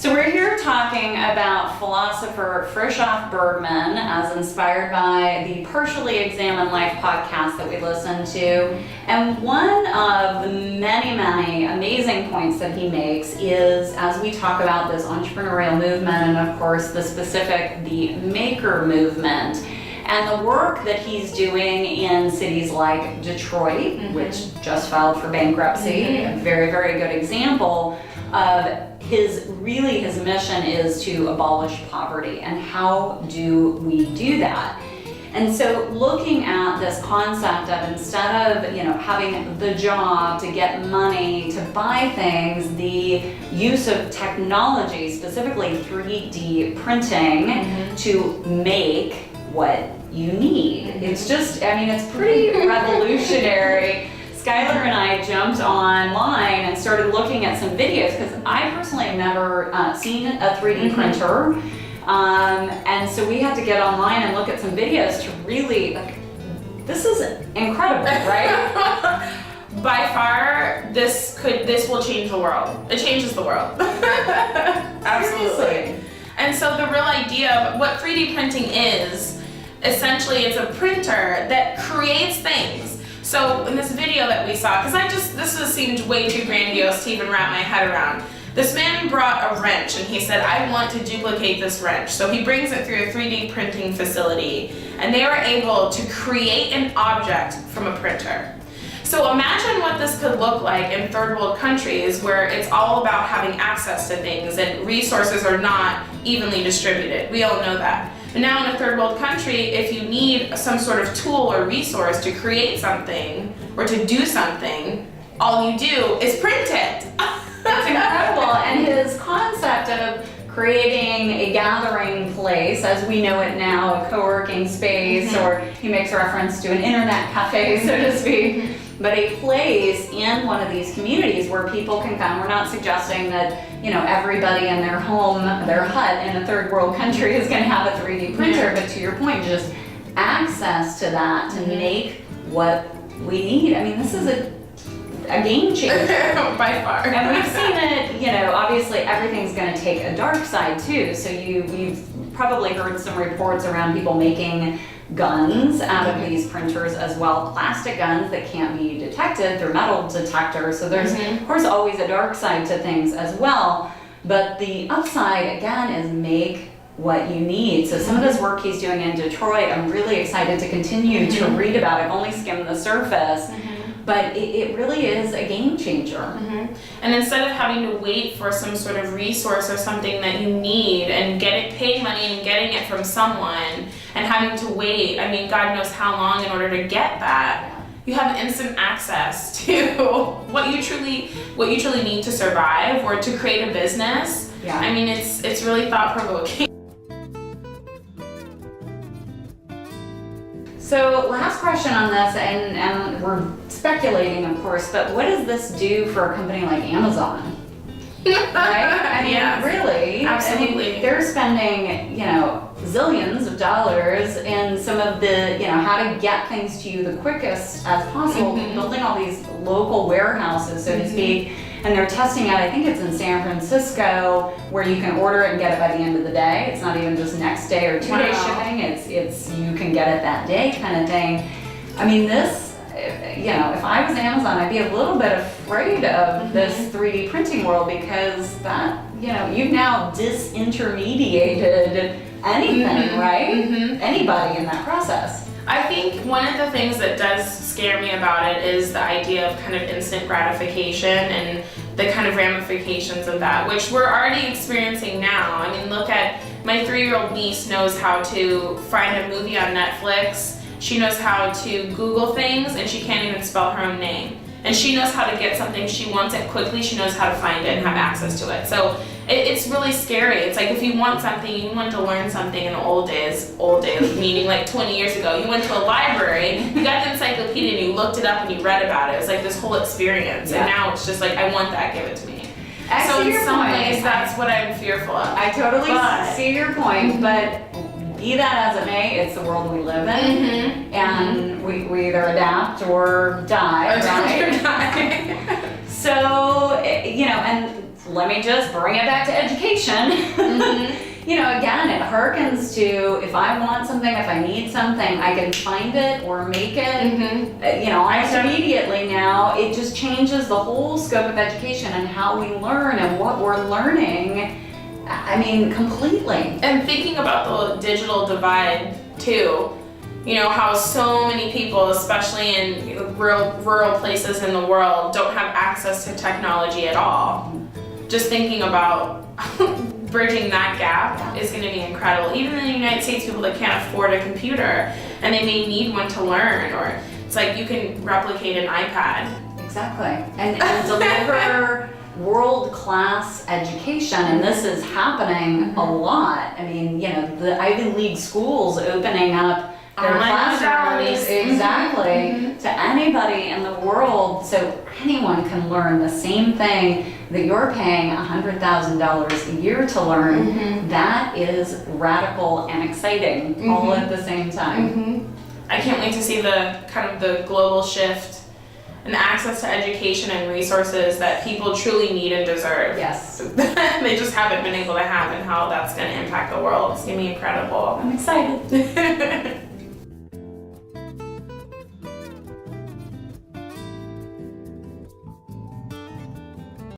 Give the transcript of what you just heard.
So we're here talking about philosopher Frithjof Bergmann as inspired by the Partially Examined Life podcast that we listen to. And one of the many amazing points that he makes is, as we talk about this entrepreneurial movement and of course the maker movement, and the work that he's doing in cities like Detroit, which just filed for bankruptcy, a very good example of his mission is to abolish poverty, and how do we do that? And so looking at this concept of, instead of having the job to get money to buy things, the use of technology, specifically 3D printing, to make what you need. It's just, it's pretty revolutionary. Skylar and I jumped online and started looking at some videos because I personally have never seen a 3D printer. And so we had to get online and look at some videos to really, this is incredible, right? By far, this will change the world. It changes the world. Absolutely. Seriously. And so the real idea of what 3D printing is, essentially it's a printer that creates things. So in this video that we saw, because this just seemed way too grandiose to even wrap my head around. This man brought a wrench and he said, I want to duplicate this wrench. So he brings it through a 3D printing facility, and they were able to create an object from a printer. So imagine what this could look like in third world countries where it's all about having access to things and resources are not evenly distributed. We all know that. But now in a third world country, if you need some sort of tool or resource to create something or to do something, all you do is print it. It's incredible. And his concept of creating a gathering place, as we know it now, a co-working space, or he makes reference to an internet cafe, so to speak, but a place in one of these communities where people can come. We're not suggesting that everybody in their home, their hut in a third world country is going to have a 3D printer, but to your point, just access to that to make what we need. This is a game changer. By far. And we've seen it, obviously everything's going to take a dark side too. So we've probably heard some reports around people making guns out of these printers as well, plastic guns that can't be detected through metal detectors. So there's of course always a dark side to things as well. But the upside again is make what you need. So some of this work he's doing in Detroit, I'm really excited to continue to read about. I've only skimmed the surface. But it really is a game changer. And instead of having to wait for some sort of resource or something that you need and paying money and getting it from someone and having to wait, God knows how long in order to get that, you have instant access to what you truly need to survive or to create a business. It's really thought-provoking. So last question on this, and we're speculating of course, but what does this do for a company like Amazon? Right? Yes, really? Absolutely. They're spending, zillions of dollars in some of the, how to get things to you the quickest as possible, building all these local warehouses, so to speak. And they're testing out, I think it's in San Francisco, where you can order it and get it by the end of the day. It's not even just next day or 2 day shipping. It's you can get it that day kind of thing. This, if I was Amazon, I'd be a little bit afraid of this 3D printing world, because that, you've now disintermediated anything, right? Anybody in that process. I think one of the things that does scare me about it is the idea of kind of instant gratification and the kind of ramifications of that, which we're already experiencing now. Look at my 3-year-old niece knows how to find a movie on Netflix. She knows how to Google things, and she can't even spell her own name. And she knows how to get something, she wants it quickly, she knows how to find it and have access to it. So it's really scary. It's like if you want something, you want to learn something in the old days, meaning like 20 years ago, you went to a library, you got the encyclopedia and you looked it up and you read about it. It was like this whole experience. And now it's just like, I want that, give it to me. So in some ways, that's what I'm fearful of. I totally see your point, but be that as it may, it's the world we live in, and we either adapt or die, right? Or die. So, and let me just bring it back to education. You know, again, it harkens to if I want something, if I need something, I can find it or make it, you know, almost immediately now. It just changes the whole scope of education and how we learn and what we're learning. I mean, completely. And thinking about the digital divide too, you know, how so many people, especially in rural places in the world, don't have access to technology at all. Just thinking about bridging that gap is going to be incredible. Even in the United States, people that can't afford a computer and they may need one to learn, or it's like you can replicate an iPad. Exactly. And deliver world-class education, and this is happening a lot. I mean, you know, the Ivy League schools opening up their classrooms exactly to anybody in the world, so anyone can learn the same thing that you're paying $100,000 a year to learn. That is radical and exciting all at the same time. I can't wait to see the kind of the global shift and access to education and resources that people truly need and deserve. Yes. They just haven't been able to have, and how that's going to impact the world. It's going to be incredible. I'm excited.